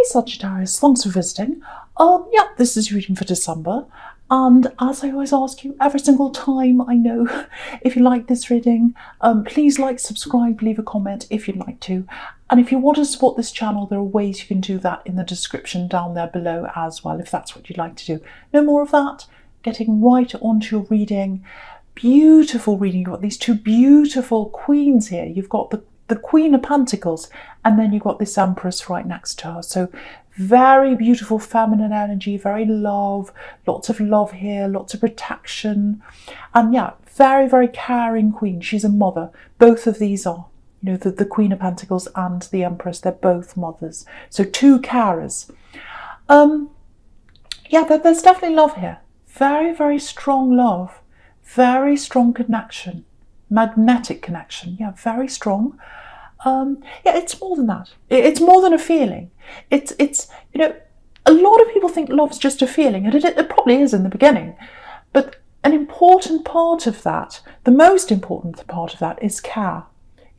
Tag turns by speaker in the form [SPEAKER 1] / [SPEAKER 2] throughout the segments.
[SPEAKER 1] Sagittarius, thanks for visiting. Yeah, this is your reading for December. And as I always ask you every single time, I know, if you like this reading, please like, subscribe, leave a comment if you'd like to. And if you want to support this channel, there are ways you can do that in the description down there below as well, if that's what you'd like to do. No more of that. Getting right onto your reading. Beautiful reading. You've got these two beautiful queens here. You've got the Queen of Pentacles, and then you've got this Empress right next to her. So very beautiful feminine energy, very love, lots of love here, lots of protection. And yeah, very, very caring queen. She's a mother. Both of these are, you know, the Queen of Pentacles and the Empress, they're both mothers. So two carers. Yeah, there's definitely love here. Very, very strong love. Very strong connection. Magnetic connection. Yeah, very strong. Yeah, it's more than that. It's more than a feeling. It's you know, a lot of people think love's just a feeling, and it probably is in the beginning. But an important part of that, the most important part of that, is care.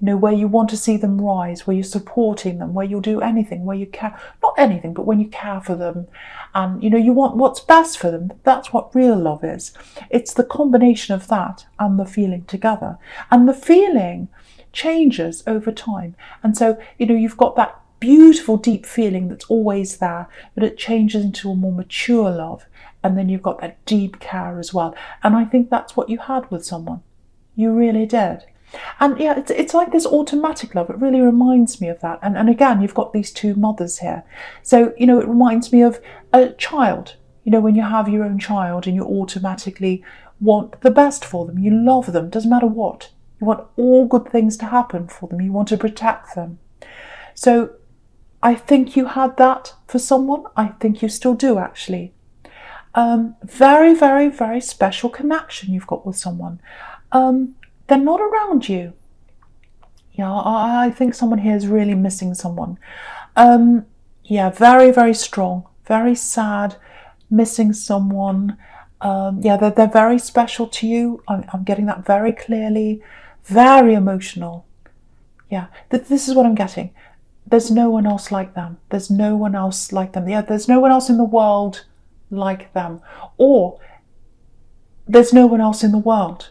[SPEAKER 1] You know, where you want to see them rise, where you're supporting them, where you'll do anything, where you care, not anything, but when you care for them, and you know, you want what's best for them. That's what real love is. It's the combination of that and the feeling together. And the feeling changes over time. And so, you know, you've got that beautiful deep feeling that's always there, but it changes into a more mature love. And then you've got that deep care as well. And I think that's what you had with someone. You really did. And yeah, it's like this automatic love. It really reminds me of that. And again, you've got these two mothers here. So, you know, it reminds me of a child. You know, when you have your own child and you automatically want the best for them. You love them, doesn't matter what. You want all good things to happen for them. You want to protect them. So I think you had that for someone. I think you still do, actually. Very, very, very special connection you've got with someone. They're not around you. Yeah, I think someone here is really missing someone. Yeah, very, very strong, very sad, missing someone. Yeah, they're very special to you. I'm getting that very clearly. Very emotional. Yeah, this is what I'm getting. There's no one else like them. There's no one else like them. Yeah, there's no one else in the world like them. Or there's no one else in the world.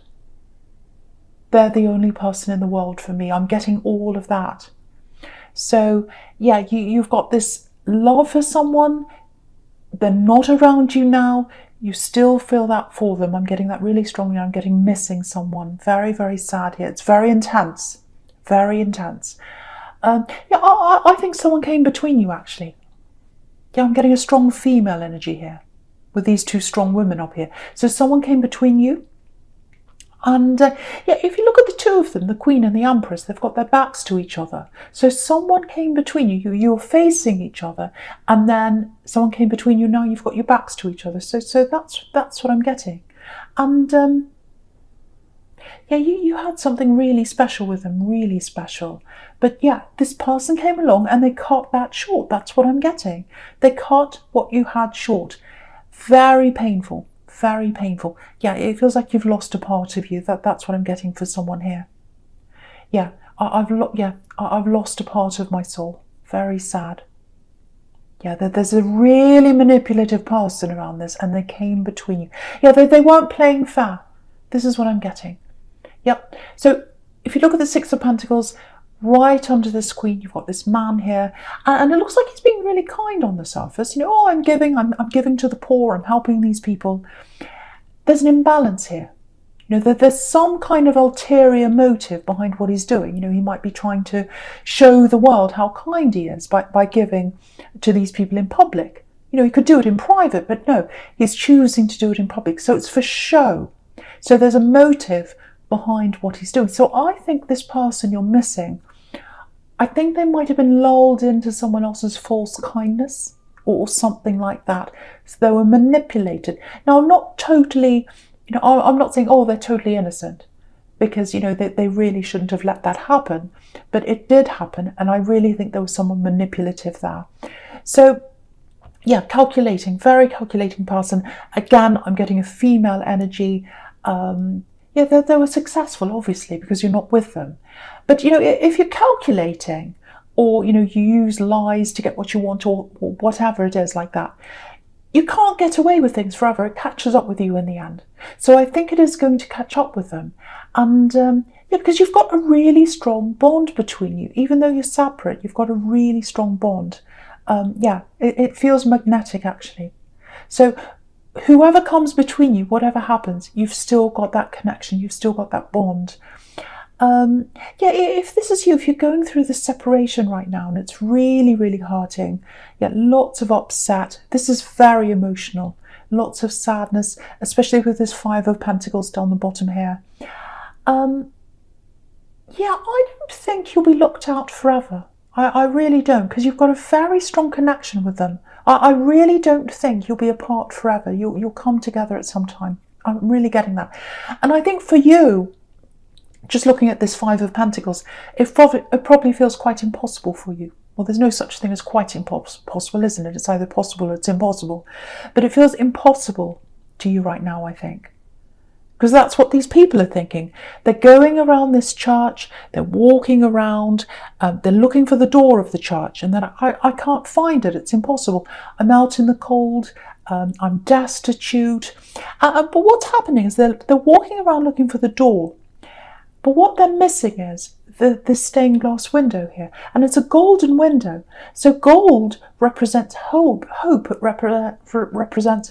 [SPEAKER 1] They're the only person in the world for me. I'm getting all of that. So yeah, you've got this love for someone. They're not around you now. You still feel that for them. I'm getting that really strongly. I'm getting missing someone. Very, very sad here. It's very intense. Very intense. Yeah, I think someone came between you, actually. Yeah, I'm getting a strong female energy here with these two strong women up here. So someone came between you. And yeah, if you look at the two of them, the Queen and the Empress, they've got their backs to each other. So someone came between you. You were facing each other, and then someone came between you. Now you've got your backs to each other. So that's what I'm getting. And yeah, you had something really special with them, really special. But yeah, this person came along and they cut that short. That's what I'm getting. They cut what you had short. Very painful. Very painful. Yeah, it feels like you've lost a part of you. That's what I'm getting for someone here. Yeah, I've lost a part of my soul. Very sad. Yeah, there's a really manipulative person around this, and they came between you. Yeah, they weren't playing fair. This is what I'm getting. Yep. So if you look at the Six of Pentacles, right under this Queen, you've got this man here, and it looks like he's being really kind on the surface. You know, oh, I'm giving to the poor, I'm helping these people. There's an imbalance here. You know, there's some kind of ulterior motive behind what he's doing. You know, he might be trying to show the world how kind he is by giving to these people in public. You know, he could do it in private, but no, he's choosing to do it in public. So it's for show. So there's a motive behind what he's doing. So I think this person you're missing, I think they might have been lulled into someone else's false kindness or something like that. So they were manipulated. Now, I'm not totally, you know, I'm not saying, oh, they're totally innocent, because, you know, they really shouldn't have let that happen. But it did happen, and I really think there was someone manipulative there. So yeah, calculating, very calculating person. Again, I'm getting a female energy. Yeah, they were successful, obviously, because you're not with them. But, you know, if you're calculating, or, you use lies to get what you want, or whatever it is like that. You can't get away with things forever. It catches up with you in the end. So I think it is going to catch up with them. And yeah, because you've got a really strong bond between you. Even though you're separate, you've got a really strong bond. Yeah, it feels magnetic, actually. So whoever comes between you, whatever happens, you've still got that connection. You've still got that bond. Yeah, if this is you, if you're going through the separation right now and it's really, really hurting, yeah, lots of upset. This is very emotional. Lots of sadness, especially with this Five of Pentacles down the bottom here. Yeah, I don't think you'll be locked out forever. I really don't, because you've got a very strong connection with them. I really don't think you'll be apart forever. You'll come together at some time. I'm really getting that. And I think for you, just looking at this Five of Pentacles, it probably feels quite impossible for you. Well, there's no such thing as quite impossible, isn't it? It's either possible or it's impossible. But it feels impossible to you right now, I think. Because that's what these people are thinking. They're going around this church, they're walking around, they're looking for the door of the church, and then I can't find it, it's impossible. I'm out in the cold, I'm destitute. But what's happening is they're walking around looking for the door. But what they're missing is the stained glass window here. And it's a golden window. So gold represents hope. Hope represents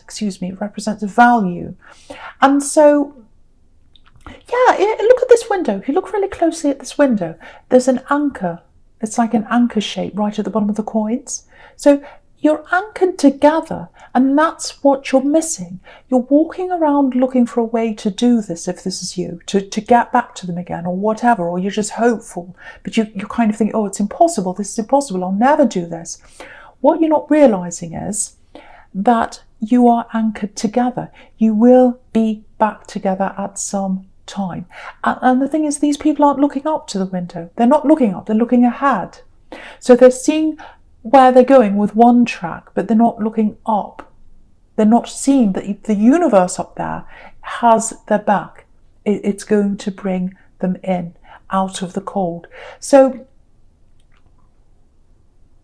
[SPEAKER 1] value. And so, yeah, look at this window. If you look really closely at this window, there's an anchor. It's like an anchor shape right at the bottom of the coins. So you're anchored together, and that's what you're missing. You're walking around looking for a way to do this, if this is you, to get back to them again, or whatever, or you're just hopeful, but you're kind of thinking, oh, it's impossible, this is impossible, I'll never do this. What you're not realising is that you are anchored together. You will be back together at some time. And the thing is, these people aren't looking up to the window. They're not looking up, they're looking ahead. So they're seeing where they're going with one track, but they're not looking up. They're not seeing that the universe up there has their back. It's going to bring them in, out of the cold. So,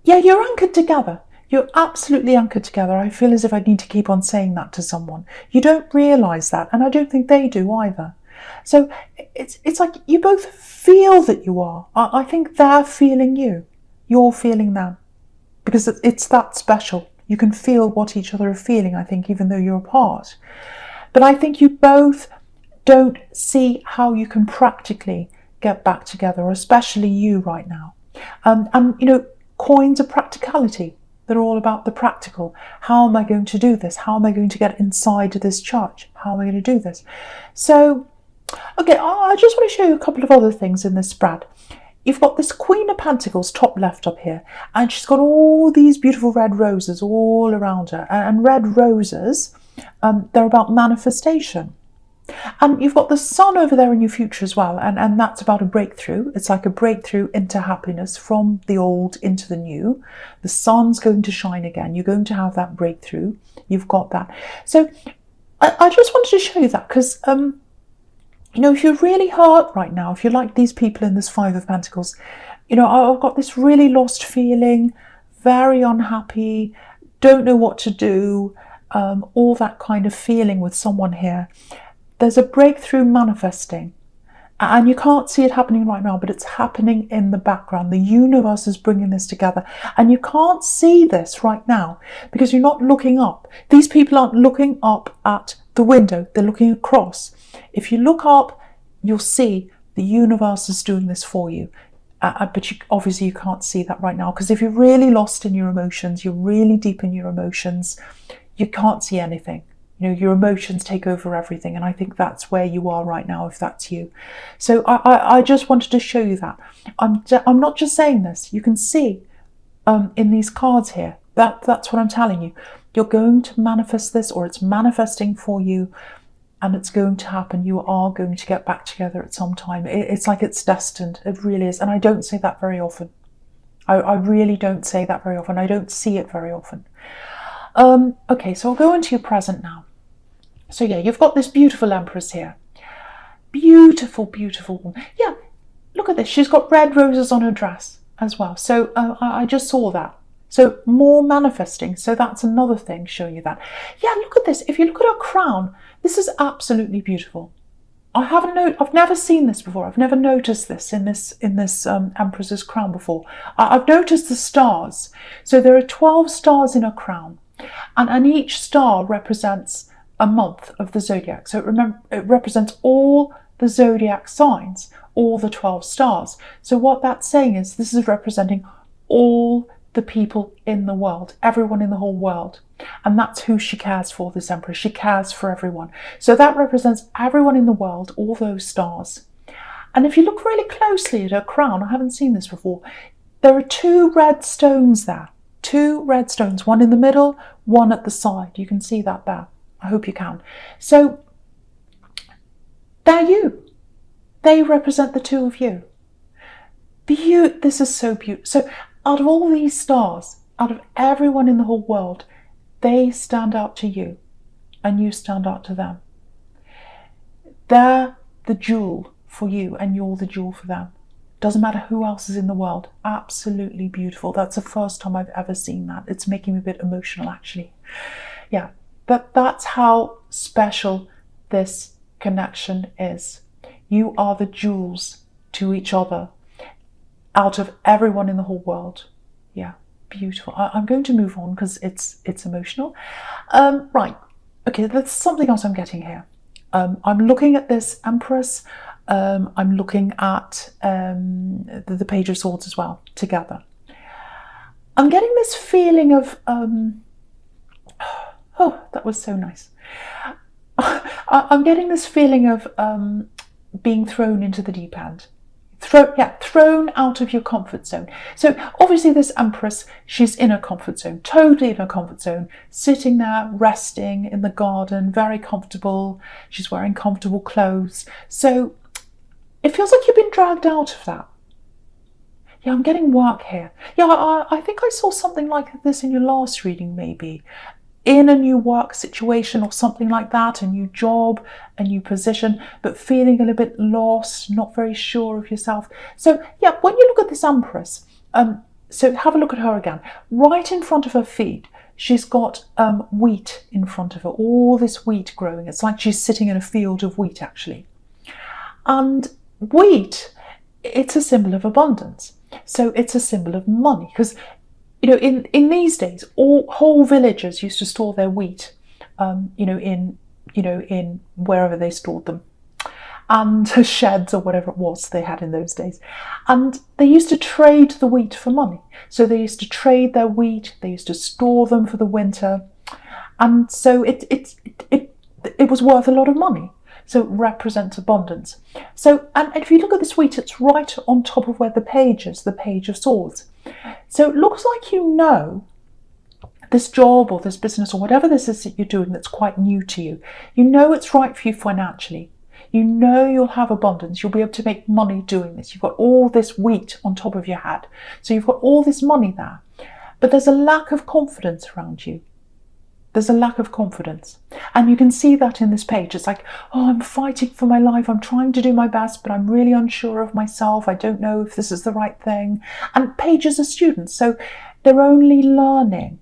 [SPEAKER 1] yeah, you're anchored together. You're absolutely anchored together. I feel as if I need to keep on saying that to someone. You don't realise that, and I don't think they do either. So it's like you both feel that you are. I think they're feeling you. You're feeling them. Because it's that special. You can feel what each other are feeling, I think, even though you're apart. But I think you both don't see how you can practically get back together, especially you right now. And coins are practicality. They're all about the practical. How am I going to do this? How am I going to get inside this church? How am I going to do this? So, okay, I just want to show you a couple of other things in this spread. You've got this Queen of Pentacles top left up here, and she's got all these beautiful red roses all around her. And red roses, they're about manifestation. And you've got the sun over there in your future as well, and that's about a breakthrough. It's like a breakthrough into happiness from the old into the new. The sun's going to shine again. You're going to have that breakthrough. You've got that. So I just wanted to show you that because if you're really hurt right now, if you're like these people in this Five of Pentacles, I've got this really lost feeling, very unhappy, don't know what to do, all that kind of feeling with someone here. There's a breakthrough manifesting, and you can't see it happening right now, but it's happening in the background. The universe is bringing this together, and you can't see this right now because you're not looking up. These people aren't looking up at the window, they're looking across. If you look up, you'll see the universe is doing this for you. But obviously you can't see that right now, because if you're really lost in your emotions, you're really deep in your emotions, you can't see anything. Your emotions take over everything, and I think that's where you are right now, if that's you. So I just wanted to show you that. I'm not just saying this. You can see in these cards here, that's what I'm telling you. You're going to manifest this, or it's manifesting for you, and it's going to happen. You are going to get back together at some time. It's like it's destined. It really is. And I don't say that very often. I really don't say that very often. I don't see it very often. Okay, so I'll go into your present now. So yeah, you've got this beautiful Empress here. Beautiful, beautiful woman. Yeah, look at this. She's got red roses on her dress. as well. So I just saw that. So more manifesting. So that's another thing showing you that. Yeah, look at this. If you look at her crown, this is absolutely beautiful. I've never seen this before. I've never noticed this in this Empress's crown before. I've noticed the stars. So there are 12 stars in her crown, and each star represents a month of the zodiac. So it represents all the zodiac signs, all the 12 stars. So what that's saying is this is representing all the people in the world, everyone in the whole world. And that's who she cares for, this Empress. She cares for everyone. So that represents everyone in the world, all those stars. And if you look really closely at her crown, I haven't seen this before, there are 2 red stones there. 2 red stones, one in the middle, one at the side. You can see that there. I hope you can. So they're you. They represent the 2 of you. This is so beautiful. So out of all these stars, out of everyone in the whole world, they stand out to you and you stand out to them. They're the jewel for you and you're the jewel for them. Doesn't matter who else is in the world. Absolutely beautiful. That's the first time I've ever seen that. It's making me a bit emotional, actually. Yeah, but that's how special this connection is. You are the jewels to each other out of everyone in the whole world. Yeah. Beautiful. I'm going to move on because it's emotional. Right. Okay, there's something else I'm getting here. I'm looking at this Empress. I'm looking at the Page of Swords as well, together. I'm getting this feeling of... oh, that was so nice. I'm getting this feeling of being thrown into the deep end. Thrown out of your comfort zone. So obviously this Empress, she's in her comfort zone, totally in her comfort zone, sitting there, resting in the garden, very comfortable. She's wearing comfortable clothes. So it feels like you've been dragged out of that. Yeah, I'm getting work here. Yeah, I think I saw something like this in your last reading, maybe. In a new work situation or something like that, a new job, a new position, but feeling a little bit lost, not very sure of yourself. So yeah, when you look at this Empress, so have a look at her again. Right in front of her feet, she's got wheat in front of her, all this wheat growing. It's like she's sitting in a field of wheat, actually. And wheat, it's a symbol of abundance. So it's a symbol of money, because you know, in these days, whole villages used to store their wheat, in wherever they stored them, and sheds or whatever it was they had in those days, and they used to trade the wheat for money. So they used to trade their wheat, they used to store them for the winter, and so it was worth a lot of money. So it represents abundance. So, and if you look at this wheat, it's right on top of where the Page is, the Page of Swords. So it looks like you know this job or this business or whatever this is that you're doing that's quite new to you. You know it's right for you financially. You know you'll have abundance. You'll be able to make money doing this. You've got all this wheat on top of your head. So you've got all this money there. But there's a lack of confidence around you. There's a lack of confidence. And you can see that in this page. It's like, oh, I'm fighting for my life. I'm trying to do my best, but I'm really unsure of myself. I don't know if this is the right thing. And pages are students, so they're only learning.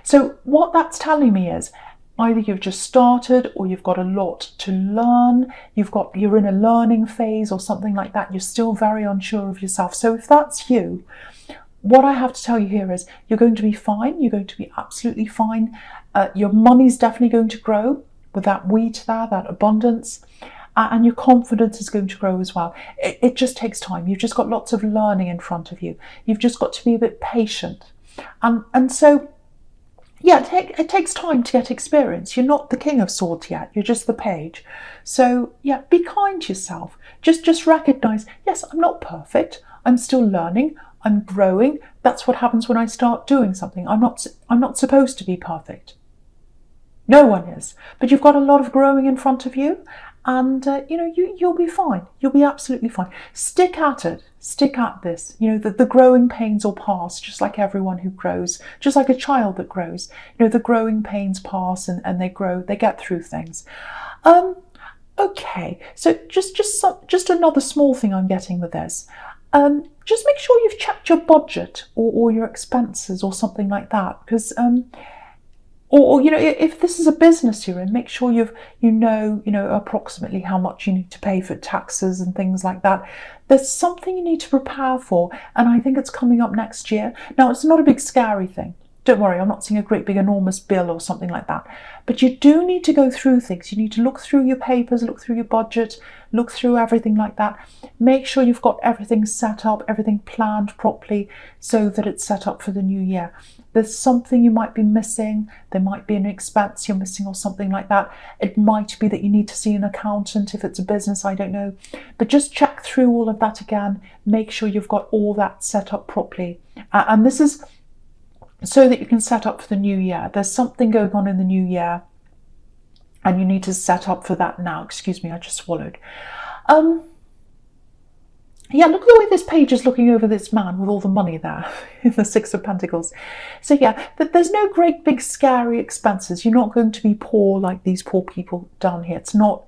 [SPEAKER 1] So what that's telling me is either you've just started or you've got a lot to learn. You're in a learning phase or something like that. You're still very unsure of yourself. So if that's you, what I have to tell you here is you're going to be fine. You're going to be absolutely fine. Your money's definitely going to grow with that wheat there, that abundance, and your confidence is going to grow as well. It just takes time. You've just got lots of learning in front of you. You've just got to be a bit patient. And so, yeah, it takes time to get experience. You're not the King of Swords yet. You're just the Page. So, yeah, be kind to yourself. Just recognise, yes, I'm not perfect. I'm still learning. I'm growing. That's what happens when I start doing something. I'm not supposed to be perfect. No one is. But you've got a lot of growing in front of you, and you'll be fine. You'll be absolutely fine. Stick at it. Stick at this. The growing pains will pass, just like everyone who grows, just like a child that grows. The growing pains pass, and they grow. They get through things. Okay. So just another small thing I'm getting with this. Just make sure you've checked your budget or your expenses or something like that, because or if this is a business you're in, make sure you know approximately how much you need to pay for taxes and things like that. There's something you need to prepare for, and I think it's coming up next year. Now, it's not a big scary thing. Don't worry, I'm not seeing a great big enormous bill or something like that. But you do need to go through things. You need to look through your papers, look through your budget, look through everything like that. Make sure you've got everything set up, everything planned properly so that it's set up for the new year. There's something you might be missing. There might be an expense you're missing or something like that. It might be that you need to see an accountant if it's a business, I don't know. But just check through all of that again. Make sure you've got all that set up properly. And this is so that you can set up for the new year. There's something going on in the new year and you need to set up for that now. Excuse me, I just swallowed. Yeah, look at the way this page is looking over this man with all the money there in the Six of Pentacles. So yeah, there's no great big scary expenses. You're not going to be poor like these poor people down here. It's not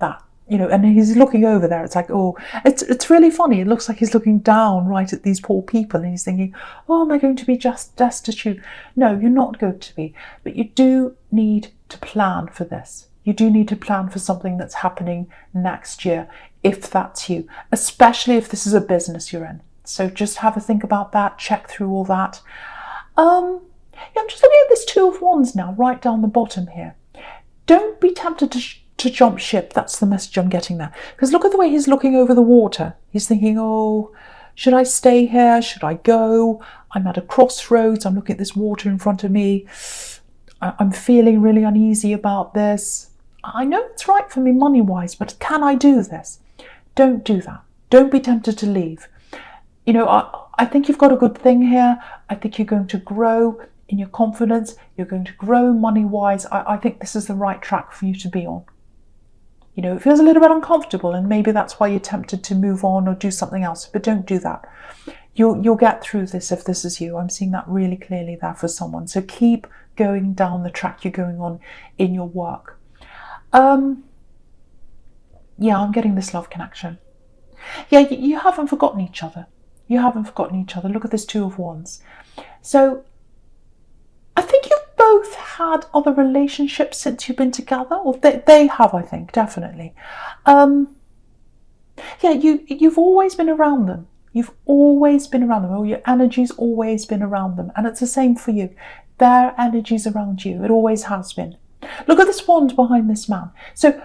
[SPEAKER 1] that. And he's looking over there. It's like, oh, it's really funny. It looks like he's looking down right at these poor people and he's thinking, oh, am I going to be just destitute? No, you're not going to be. But you do need to plan for this. You do need to plan for something that's happening next year, if that's you, especially if this is a business you're in. So just have a think about that, check through all that. Yeah, I'm just looking at this Two of Wands now, right down the bottom here. Don't be tempted to jump ship. That's the message I'm getting there. Because look at the way he's looking over the water. He's thinking, oh, should I stay here? Should I go? I'm at a crossroads. I'm looking at this water in front of me. I'm feeling really uneasy about this. I know it's right for me money-wise, but can I do this? Don't do that. Don't be tempted to leave. I think you've got a good thing here. I think you're going to grow in your confidence. You're going to grow money-wise. I think this is the right track for you to be on. It feels a little bit uncomfortable and maybe that's why you're tempted to move on or do something else, but don't do that. You'll get through this if this is you. I'm seeing that really clearly there for someone. So keep going down the track you're going on in your work. Yeah, I'm getting this love connection. Yeah, you haven't forgotten each other. You haven't forgotten each other. Look at this Two of Wands. So I think you've both had other relationships since you've been together, or they have, I think, definitely. Yeah, you've always been around them. You've always been around them, or your energy's always been around them. And it's the same for you. Their energy's around you. It always has been. Look at this wand behind this man. So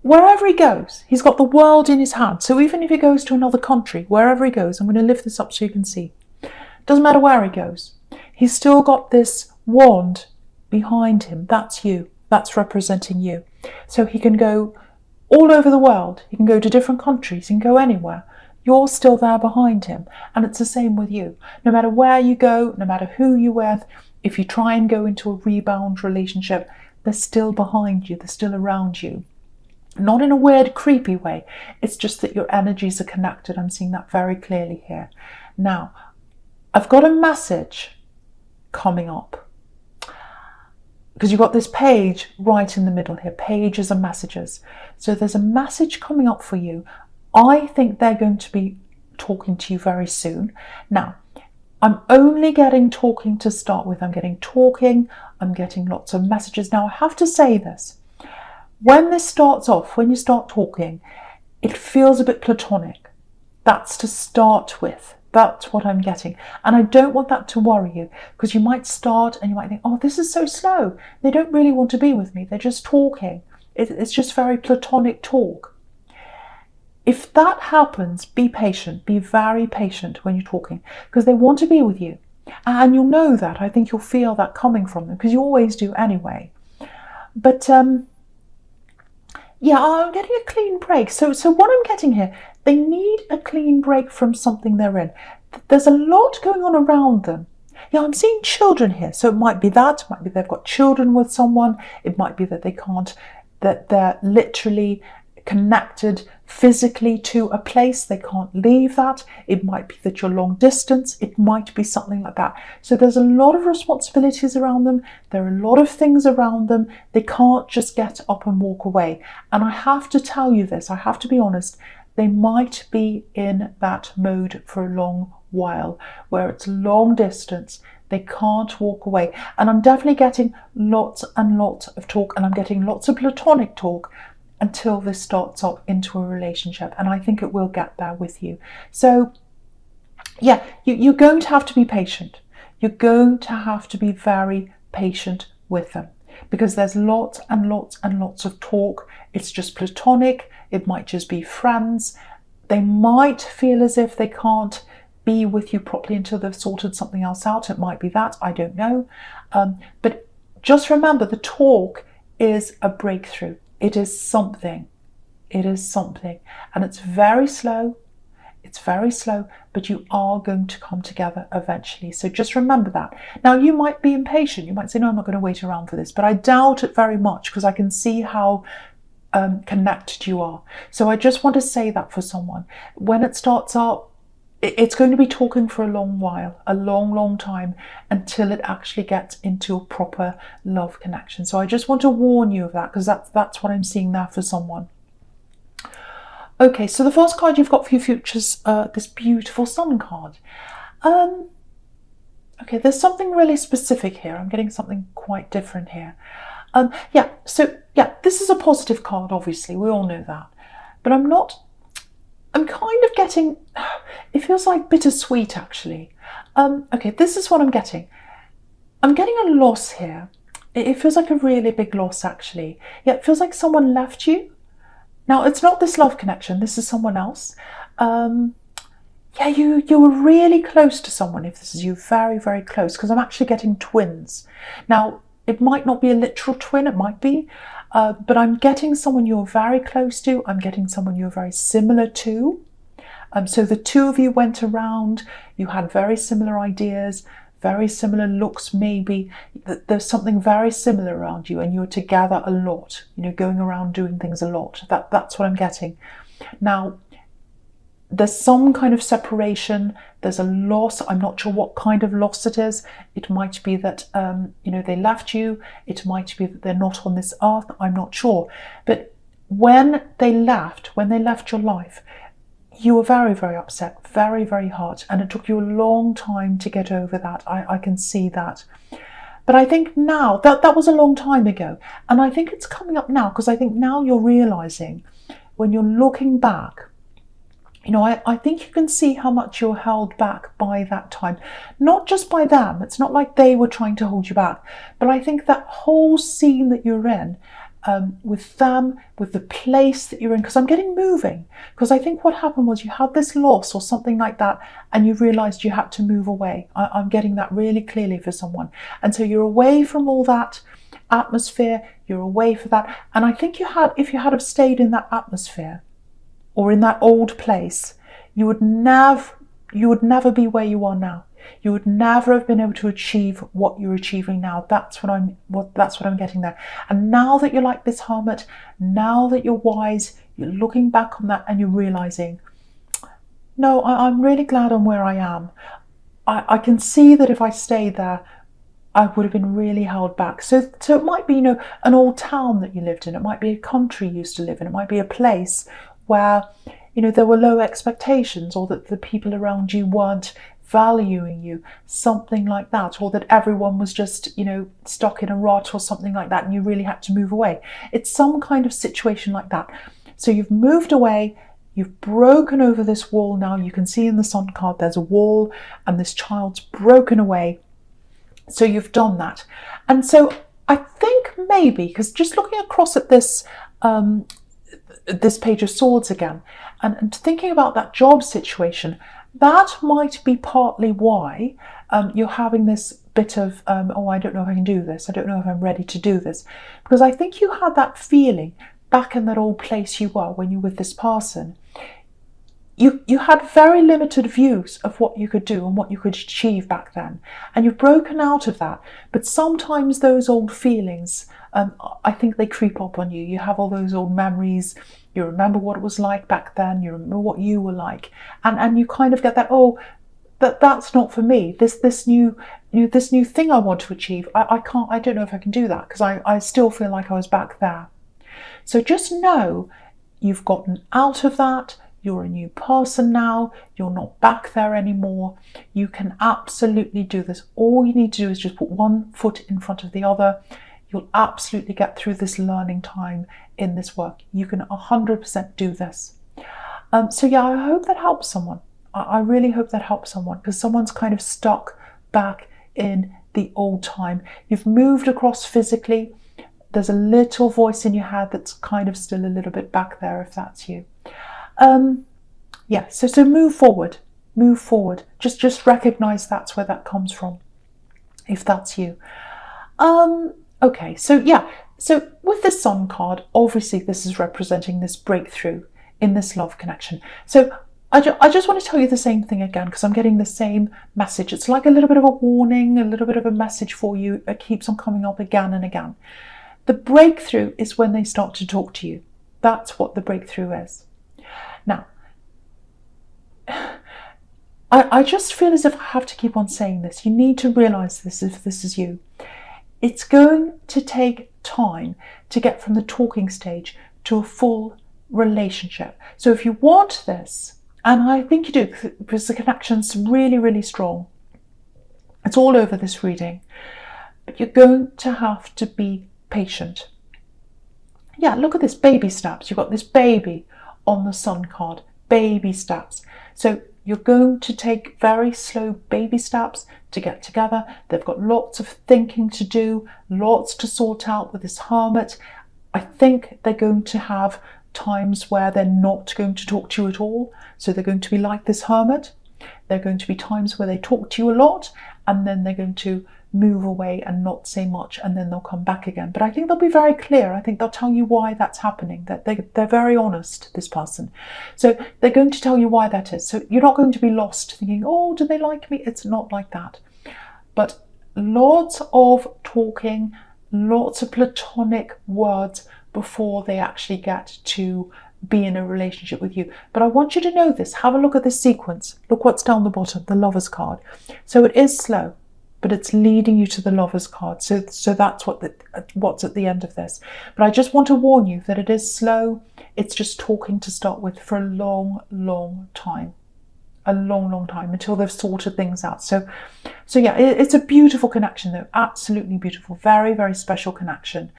[SPEAKER 1] wherever he goes, he's got the world in his hand. So even if he goes to another country, wherever he goes, I'm going to lift this up so you can see. Doesn't matter where he goes. He's still got this wand behind him. That's you. That's representing you. So he can go all over the world. He can go to different countries. He can go anywhere. You're still there behind him. And it's the same with you. No matter where you go, no matter who you're with, if you try and go into a rebound relationship, they're still behind you. They're still around you. Not in a weird, creepy way. It's just that your energies are connected. I'm seeing that very clearly here. Now, I've got a message coming up. Because you've got this page right in the middle here. Pages and messages. So there's a message coming up for you. I think they're going to be talking to you very soon. Now, I'm only getting talking to start with. I'm getting talking. I'm getting lots of messages. Now, I have to say this. When this starts off, when you start talking, it feels a bit platonic. That's to start with. That's what I'm getting. And I don't want that to worry you, because you might start and you might think, oh, this is so slow. They don't really want to be with me. They're just talking. It's just very platonic talk. If that happens, be patient. Be very patient when you're talking, because they want to be with you. And you'll know that. I think you'll feel that coming from them, because you always do anyway. But yeah, I'm getting a clean break. So what I'm getting here, they need a clean break from something they're in. There's a lot going on around them. Yeah, I'm seeing children here. So it might be that. It might be they've got children with someone. It might be that they can't, that they're literally connected physically to a place. They can't leave that. It might be that you're long distance. It might be something like that. So there's a lot of responsibilities around them. There are a lot of things around them. They can't just get up and walk away. And I have to tell you this, I have to be honest, they might be in that mode for a long while, where it's long distance, they can't walk away. And I'm definitely getting lots and lots of talk, and I'm getting lots of platonic talk until this starts up into a relationship. And I think it will get there with you. So yeah, you're going to have to be patient. You're going to have to be very patient with them, because there's lots and lots and lots of talk. It's just platonic. It might just be friends. They might feel as if they can't be with you properly until they've sorted something else out. It might be that, I don't know. But just remember, the talk is a breakthrough. It is something. It is something. And it's very slow. It's very slow, but you are going to come together eventually. So just remember that. Now, you might be impatient. You might say, no, I'm not going to wait around for this. But I doubt it very much, because I can see how connected you are. So I just want to say that for someone. When it starts up, it's going to be talking for a long while, a long, long time, until it actually gets into a proper love connection. So I just want to warn you of that, because that's what I'm seeing there for someone. Okay, so the first card you've got for your futures, this beautiful Sun card. Okay, there's something really specific here. I'm getting something quite different here. This is a positive card, obviously. We all know that. But I'm kind of getting, it feels like bittersweet, actually. Okay, this is what I'm getting. I'm getting a loss here. It feels like a really big loss, actually. Yeah, it feels like someone left you. Now, it's not this love connection. This is someone else. You were really close to someone, if this is you, very, very close, because I'm actually getting twins. Now, it might not be a literal twin, it might be, but I'm getting someone you're very close to. I'm getting someone you're very similar to. So the two of you went around, you had very similar ideas, very similar looks, maybe. There's something very similar around you, and you're together a lot, going around doing things a lot. That's what I'm getting. Now, there's some kind of separation, there's a loss. I'm not sure what kind of loss it is. It might be that, they left you. It might be that they're not on this earth. I'm not sure. But when they left your life, you were very, very upset, very, very hurt, and it took you a long time to get over that. I can see that. But I think now, that was a long time ago, and I think it's coming up now, because I think now you're realising, when you're looking back, I think you can see how much you're held back by that time. Not just by them, it's not like they were trying to hold you back, but I think that whole scene that you're in, with them, with the place that you're in, because I'm getting moving, because I think what happened was you had this loss or something like that, and you realised you had to move away. I'm getting that really clearly for someone. And so you're away from all that atmosphere, you're away for that. And I think if you had have stayed in that atmosphere, or in that old place, you would never be where you are now. You would never have been able to achieve what you're achieving now. That's what I'm getting there. And now that you're like this hermit, now that you're wise, you're looking back on that and you're realizing, no, I'm really glad I'm where I am. I can see that if I stayed there, I would have been really held back. So it might be, an old town that you lived in. It might be a country you used to live in. It might be a place where, there were low expectations, or that the people around you weren't valuing you, something like that, or that everyone was just, stuck in a rut or something like that, and you really had to move away. It's some kind of situation like that. So you've moved away, you've broken over this wall now. You can see in the Sun card there's a wall, and this child's broken away. So you've done that. And so I think maybe, because just looking across at this this Page of Swords again, and thinking about that job situation, that might be partly why you're having this bit of, I don't know if I can do this. I don't know if I'm ready to do this. Because I think you had that feeling back in that old place you were when you were with this person. You had very limited views of what you could do and what you could achieve back then. And you've broken out of that. But sometimes those old feelings, I think they creep up on you. You have all those old memories. You remember what it was like back then. You remember what you were like. And you kind of get that, that's not for me. This new thing I want to achieve, I don't know if I can do that, because I still feel like I was back there. So just know you've gotten out of that. You're a new person now. You're not back there anymore. You can absolutely do this. All you need to do is just put one foot in front of the other. You'll absolutely get through this learning time in this work. You can 100% do this. So yeah, I hope that helps someone. I really hope that helps someone, because someone's kind of stuck back in the old time. You've moved across physically. There's a little voice in your head that's kind of still a little bit back there, if that's you. Yeah, so move forward. Move forward. Just recognize that's where that comes from, if that's you. Okay, so yeah, so with the Sun card, obviously this is representing this breakthrough in this love connection. So I just want to tell you the same thing again, because I'm getting the same message. It's like a little bit of a warning, a little bit of a message for you. It keeps on coming up again and again. The breakthrough is when they start to talk to you. That's what the breakthrough is. Now, I just feel as if I have to keep on saying this. You need to realize this if this is you. It's going to take time to get from the talking stage to a full relationship. So if you want this, and I think you do, because the connection's really, really strong. It's all over this reading. But you're going to have to be patient. Yeah, look at this, baby steps. You've got this baby on the Sun card, baby steps. So you're going to take very slow baby steps to get together. They've got lots of thinking to do, lots to sort out with this hermit. I think they're going to have times where they're not going to talk to you at all. So they're going to be like this hermit. There are going to be times where they talk to you a lot, and then they're going to move away and not say much, and then they'll come back again. But I think they'll be very clear. I think they'll tell you why that's happening, that they're very honest, this person. So they're going to tell you why that is. So you're not going to be lost thinking, oh, do they like me? It's not like that. But lots of talking, lots of platonic words before they actually get to be in a relationship with you. But I want you to know this. Have a look at this sequence. Look what's down the bottom, the Lovers card. So it is slow, but it's leading you to the Lovers card. So that's what's at the end of this. But I just want to warn you that it is slow. It's just talking to start with for a long, long time. A long, long time, until they've sorted things out. So yeah, it's a beautiful connection though. Absolutely beautiful. Very, very special connection.